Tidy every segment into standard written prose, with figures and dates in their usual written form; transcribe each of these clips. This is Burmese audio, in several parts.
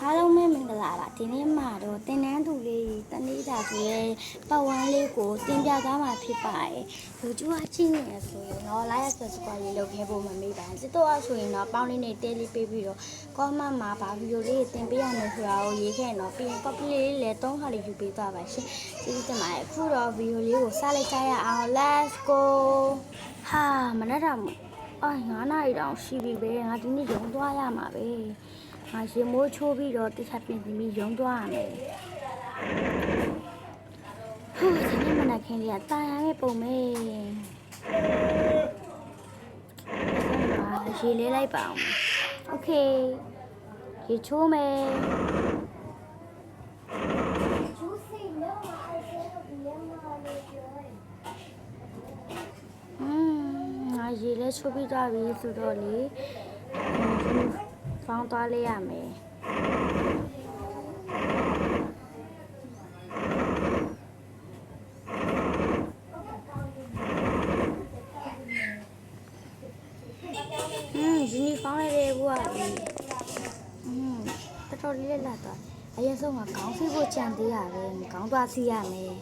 အားလုံးပဲမင်္ဂလာပါဒီနေ့မှာတော့တင်နန်းသူလေးတနေ့တာဆိုရဲပတ်ဝန်းလေးကိုတင်ပြသွားမှာဖြစ်ပါတယ်လူကျူးအချင်းနေရဆိုရင်တော့ like subscribe လေးလုပ်ခဲ့ဖို့မမေ့ပါဘူးစစ်တော့ဆိုရင်တော့ပေါင်းလေးနဲ့တဲလေးပေးပြီးတော့ comment မှာဗာဗီဒီယိုလေးတင်ပေးရမယ်ဆိုတာကိုရေးခဲ့တော့ပြီးရင် copy လေးလည်း3ခါလေးယူပေးသွားပါရှင်ကျေးဇူးတင်ပါတယ်အခုတော့ဗီဒီယိုလေးကိုစလိုက်ကြရအောင် let's go ဟာမနေ့က9 နာရီတောင်ရှိပြီပဲငါဒီနေ့ရုံသွားရမှာပဲငါရေမိုးချိုးပြီးတော့တစ်ချက်ပြင်ပြီးရုံသွားရမယ်ဟိုဒီနေ့မနက်ခင်းလေးကတာရမယ့်ပုံပဲရေလေးလိုက်ပါအောင်โอเคရေချိုးမယ်ငါရေလေးချိုးပြီးသွားပြီဆိုတော့လေဖောင်းသွားလေးရမယ်ဒီနေ့ဖောင်းလိုက်တဲ့ဘူးကတော်တော်လေးလာတော့အရင်ဆုံးကခေါင်းဖိဖို့ကြံသေးရတယ်ခေါင်းသွားစီးရမယ်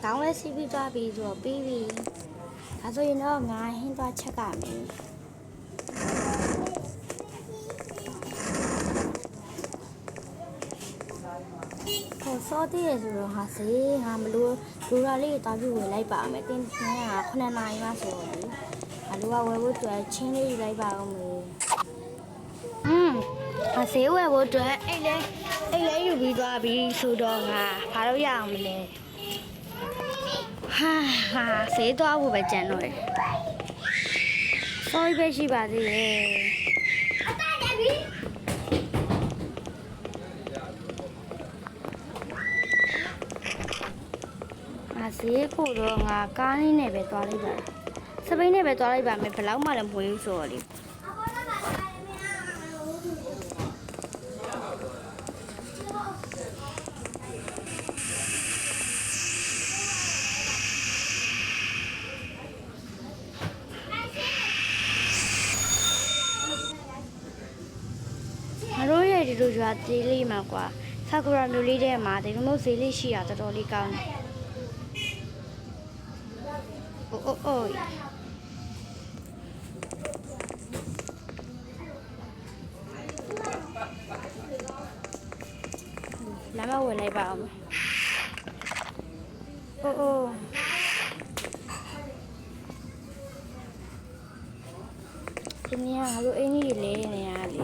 ကောင်းလဲစီးပြီးသွားပြီဆိုတော့ပြီးပြီဒါဆိုရင်တော့ငါဟင်းသွားချက်ကမယ်ဟိုစောသေးရဆိုတော့ဟာစေးငါမလို့လူရာလေးတောက်ပြီးဝယ်လိုက်ပါမယ်တင်းတင်းက9နာရီမှဆိုတော့လေအလိုကဝယ်ဖို့အတွက်ချင်းလေးယူလိုက်ပါဦးမယ်အစေးဝယ်ဖို့အတွက်အိတ်လဲယူပြီးသွားပြီဆိုတော့ငါဘာလို့ရအောင်မလဲဟာဆေးသွားဖို့ပဲကြံတော့တယ်။ sorry ပဲရှိပါသေးတယ်။အတားတယ်ပြီ။ဆေးကိုတော့ငါကားလေးနဲ့ပဲသွားလိုက်ပါ။စပိန်နဲ့ပဲသွားလိုက်ပါမယ်ဘယ်လောက်မှလည်းမဝေးဘူးဆိုတော့လေ။ဒီလိုရွာသေးလေးမှာကွာဆာကူရာမျိုးလေးထဲမှာဒီလိုမျိုးဈေးလေးရှိတာတော်တော်လေးကောင်းတယ်အိုးလာမဝယ်လိုက်ပါအောင်အိုးဒီနေ့ကလိုအင်းကြီးလေးနေရလေ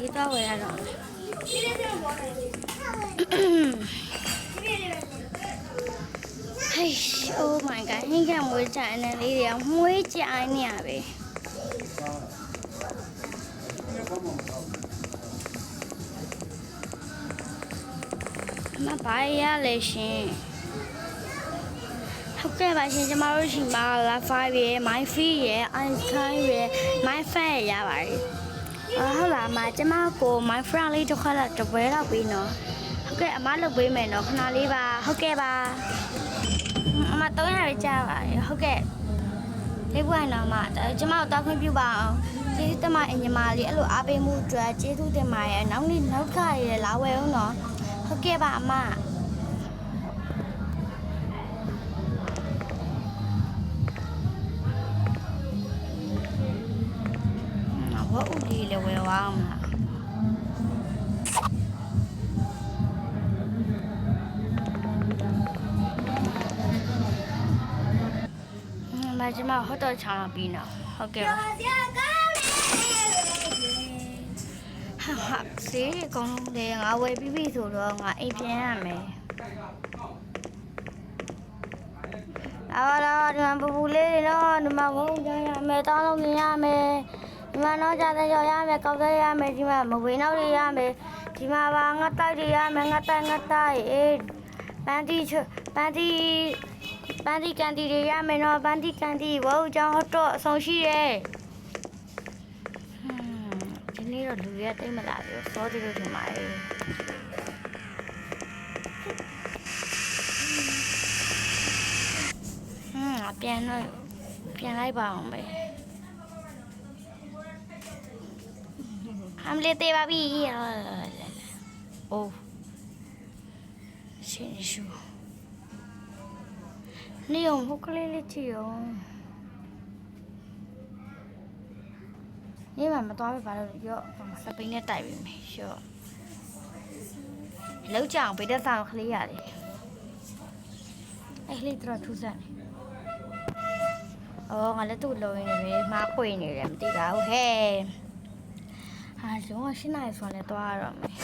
ဒီတော့ဝယ်ရတော့oh my god ဟင်းကမွေးကြိုင်နေလေးတွေကမွေးကြိုင်နေရပဲမပါရလေရှင်ဟုတ်ကဲ့ပါရှင်ကျမတို့ရှိမှာလာ5ရယ် my fee ရယ် ice cream ရယ် my fan ရပါတယ်ဟုတ်လားအမကျမကို my friend လေးတစ်ခါတော့တပွဲတော့ပြီးနော်ဟုတ်ကဲ့အမလုပ်ပေးမယ်နော်ခဏလေးပါဟုတ်ကဲ့ပါအမ300ပဲကြားပါတယ်ဟုတ်ကဲ့လေးပွင့်တော့အမကျမတို့တောက်ခွင့်ပြုပါအောင်ကျေးဇူးတင်ပါတယ်ညီမလေးအဲ့လိုအားပေးမှုအတွက်ကျေးဇူးတင်ပါတယ်နောက်ခါရယ်လာဝယ်အောင်နော်ဟုတ်ကဲ့ပါအမဘာဦးလေးလဲဝယ်အောင်လားကျမဟိုတော့ချာပြီးနော်ဟုတ်ကဲ့ပါဟာစေးကောင်းတယ်ငါဝယ်ပြီးပြီဆိုတော့ငါအိမ်ပြန်ရမယ်လာဒီမှာပူလေးနော်ဒီမှာဝုန်းကြရမယ်တောင်းလုံးမြင်ရမယ်ဒီမှာတော့ကြာတဲ့ရောရမယ်ကောက်တဲ့ရမယ်ဒီမှာမဝေးနောက်တွေရမယ်ဒီမှာပါငါတိုက်တွေရမယ်ငါတိုက်အေးပန်းတီကန်တီတွေရမယ်နော်ပန်းတီကန်တီဝုန်းကြောင်းဟောတော့အဆုံးရှိတယ်ဒီနေ့ နေ့တော့လူတွေကတိတ်မလာဘူးစောသေးလို့ထင်ပါတယ်ပြန်လိုက်ပါအောင်ပဲအမလေးသေးပါပြီအိုးရှင်ရှူနေအောင်ဟိုကလေးလေးကြည့်အောင်နေမှာမသွားပဲပါလို့ရော့စပိန်နဲ့တိုက်ပြီမယ်ရော့လောက်ကြအောင်ဗိတက်ဆောင်ကလေးရတယ်အဲ့ကလေးတော့ထူးဆန်းတယ်ငါလည်းသူ့လုံးနေတယ်မှားပွေနေတယ်မသိပါဘူးဟဲ့ဟာလုံးဝရှင်းနိုင်ဆိုလည်းသွားရတော့မယ်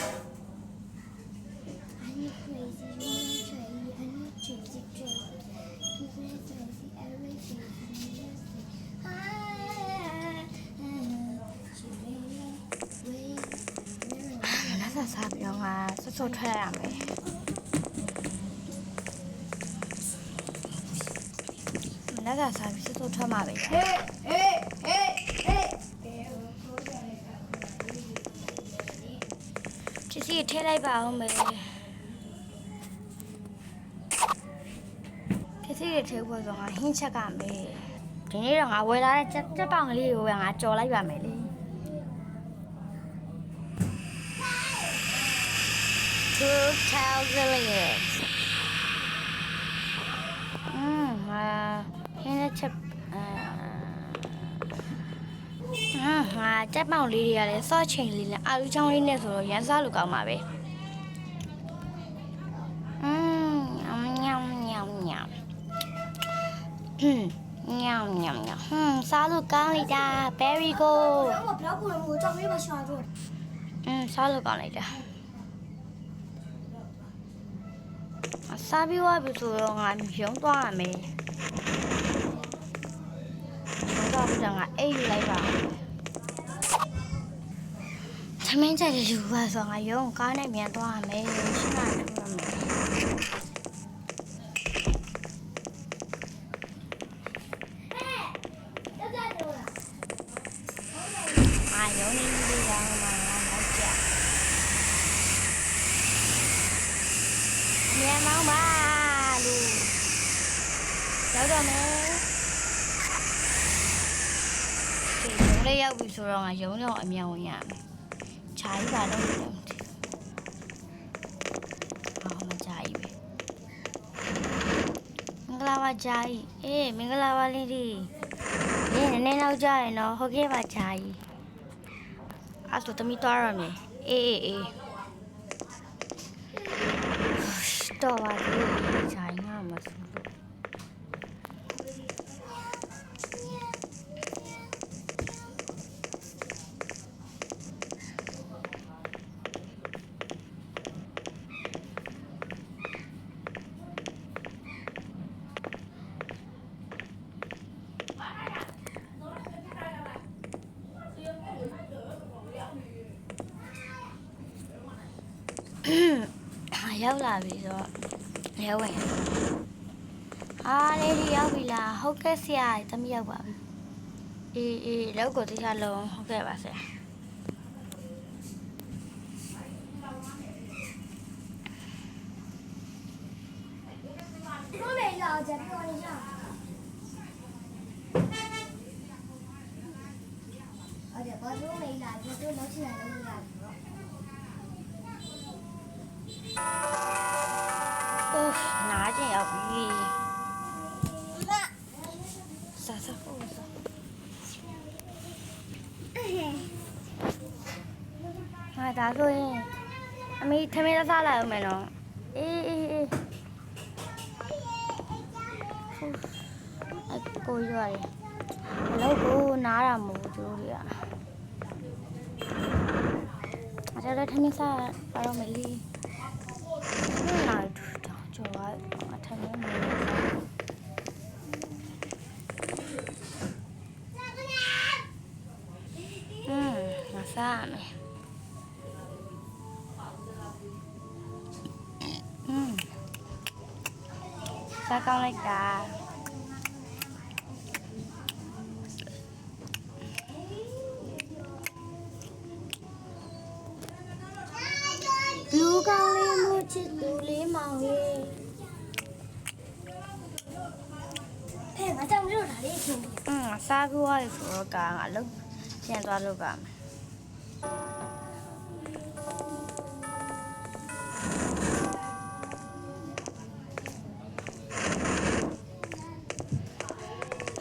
စားပြီးတော့ငါဆွတ်ထွက်ရမယ်မနက်ကစားပြီးဆွတ်ထွက်မှာပဲဟေးချစ်စီထည့်လိုက်ပါအောင်မယ်ချစ်စီထည့်ဖို့ဆိုငါဟင်းချက်ကမယ်ဒီနေ့တော့ငါဝယ်လာတဲ့ကြက်ပေါင်ကလေးကိုပဲငါကြော်လိုက်ပါမယ်လေ2,000 years ဟင်းနဲ့ချက်ကြက်ပေါင်လေးတွေကလည်းဆော့ချိန်လေးနဲ့အာလူချောင်းလေးနဲ့ဆိုတော့ရမ်းစားလို့ကောင်းပါပဲညောင်စားလို့ကောင်းလိုက်တာ very good 我不要不能我照没把刷住စားလို့ကောင်းလိုက်တာစားပြီးသွားပြီဆိုတော့ငါရုံသွားရမယ်ရုံသွားပြီးတော့ငါအိတ်ယူလိုက်ပါသမင်းကြတဲ့လူကဆိုငါရုံကားနဲ့မြန်သွားရမယ်ရှင်းလာတယ်ပြောမယ်ရုံနေလေးရောင်းမှာနောက်ကြမြန်မောင်းပါလို့ရောက်တော့မယ်ဒီရုံးလေးရောက်ပြီဆိုတော့ငါရုံးတော့အမြန်ဝင်ရမယ်ခြာကြီးပါတော့တယ်မခြာကြီးပဲမင်္ဂလာပါခြာကြီးမင်္ဂလာပါလေးဒီနည်းနည်းနောက်ကြရင်တော့ဟုတ်ကဲ့ပါခြာကြီးအဲ့ဆိုသမီးသွားရမယ်အေးတော့ပါလေခြာငါမစလို့ရောက်လာပြီဆိုတော့လဲဝင်လေးဒီရောက်ပြီလားဟုတ်ကဲ့ဆရာသမီးရောက်ပါပြီအေးလောက်ကိုတရားလုံးဟုတ်ကဲ့ပါဆရာ我没了解我的样而且我都没了解就能起来都没了拿着要比啥不啥ဒါဆိုရင်အမေထမင်းစားလာအောင်မယ်နော်အေးကိုရွာတယ်ဘလို့ကိုနားတာမဟုတ်သူတို့တွေကအဲ့ဒါထမင်းစားပါတော့မလီနားကျော်အထမင်းမငါစားမယ်စားကောင်းလိုက်တာ ချစ်သူလေးမောင်လေး ဖဲမကြောင်လို့ဒါလေးအချင်း စားပြီးသွားပြီဆိုတော့ကငါလုံးပြန်သွားလို့ကမယ်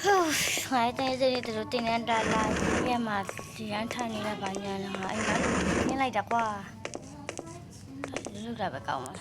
ဟိုတဲ့စရိတ်တို့တင်နေတာလာပြမှာဒီရန်ထိုင်နေတာဘာညာလဲဟာအဲ့ဒါနင်းလိုက်တာကွာလုတာပဲကောင်းပါ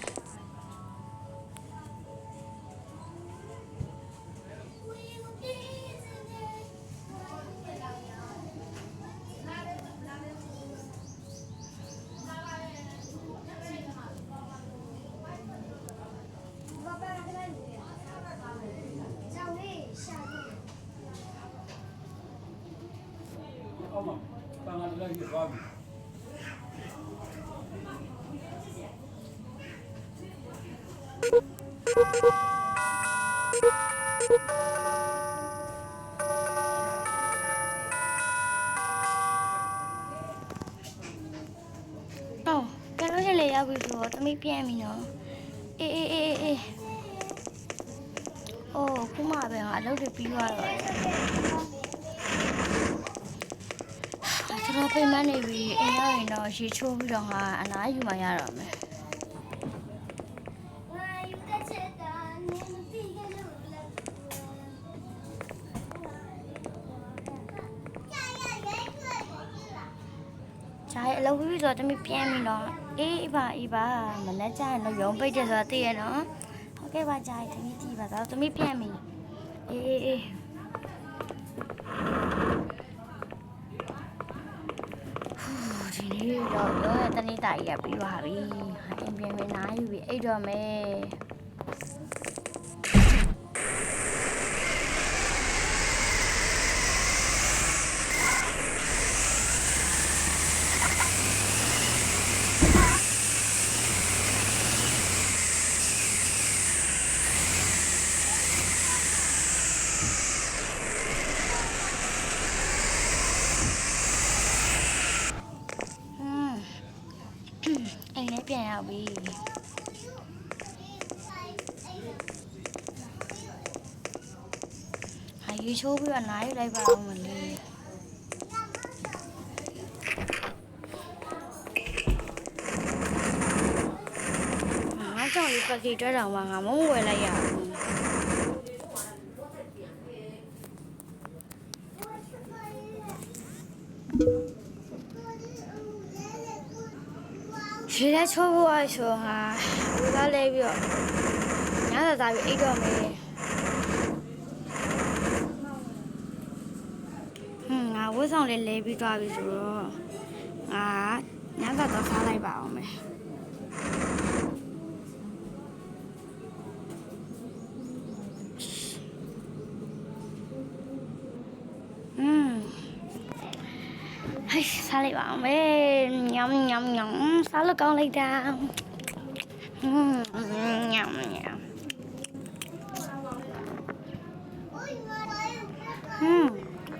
ကဲလို့ရလေရောက်ပြီဆိုတော့သမီးပြန်ပြီနော်အေးအိုးခုမှပဲငါအလုပ်တွေပြီးသွားတော့ကျွန်တော်ပြင်မနေပြီအိမ်ရောက်ရင်တော့ရေချိုးပြီးတော့ငါအနားယူမှရတော့မယ်ဂျားရဲ့အလုပ်ပြီးဆိုတော့သမီးပြန်ပြီနော်အေးပါမနေ့ကျရင်တော့ရုံပိတ်တယ်ဆိုတော့သိရနော်ဟုတ်ကဲ့ပါဂျားရဲ့သမီးကြည့်ပါတော့သမီးပြန်ပြီအေးဒီနေ့တော့ရုံးရဲ့တနေ့တာကြီးကပြီးသွားပြီအိမ်ပြန်မနာယူပြီအိတ်တော့မယ်အိမ်လည်းပြန်ရောက်ပြီရေချိုးပြီးတော့နားယူလိုက်ပါဦးမလေးငါကြောင့်ဒီပက်ကီတွဲတော်မှာငါမဝယ်လိုက်ရဘူးရေထဲချိုးဖို့အဆိုဟာဘူလာလဲပြီးတော့ညသာပြီးအိတ်တော့မယ်ငါဝတ်ဆောင်လေးလဲပြီးသွားပြီဆိုတော့ငါညသာတော့စားလိုက်ပါအောင်မယ်ဟိုက်စားလိုက်ပါအောင်မယ်ညမ်စားလို့ကောင်းလိုက်တာညမ်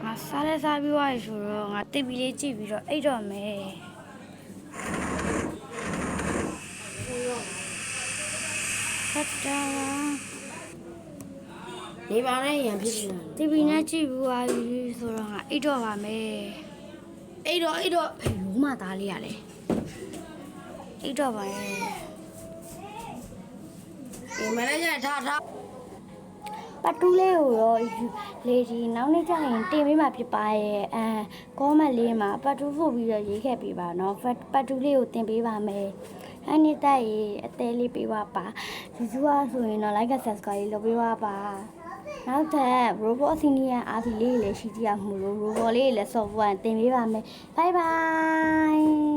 ငါစားလဲစားပြီးသွားပြီဆိုတော့ငါတိတ်ပြီးလေးကြည့်ပြီးတော့အိတ်တော့မယ်ဆက်တာနေပါနဲ့ရံဖြစ်နေတာ တိတ်ပြီးနဲ့ကြည့်ပြီးသွားပြီဆိုတော့ငါအိတ်တော့ပါမယ်အိတ်တော့ဘယ်လိုမှသားလေးရလဲအိတ်တော့ပါရဲ့ဒီမနေ့ကထားပတ်တူးလေးကိုတော့လေဒီနောက်နေ့ကျရင်တင်ပေးမှဖြစ်ပါရဲ့ကောမန့်လေးမှာပတ်တူးဖို့ပြီးတော့ရေးခဲ့ပေးပါနော်ပတ်တူးလေးကိုတင်ပေးပါမယ်အဲ့ဒီတိုက်ရေးအသေးလေးပေးပါပါဇူဇူအားဆိုရင်တော့ like and subscribe လုပ်ပေးပါပါနောက်ထပ် robot senior RC လေးလည်းရှိကြရမှုလို့ robot လေးလည်း software တင်ပေးပါမယ် bye bye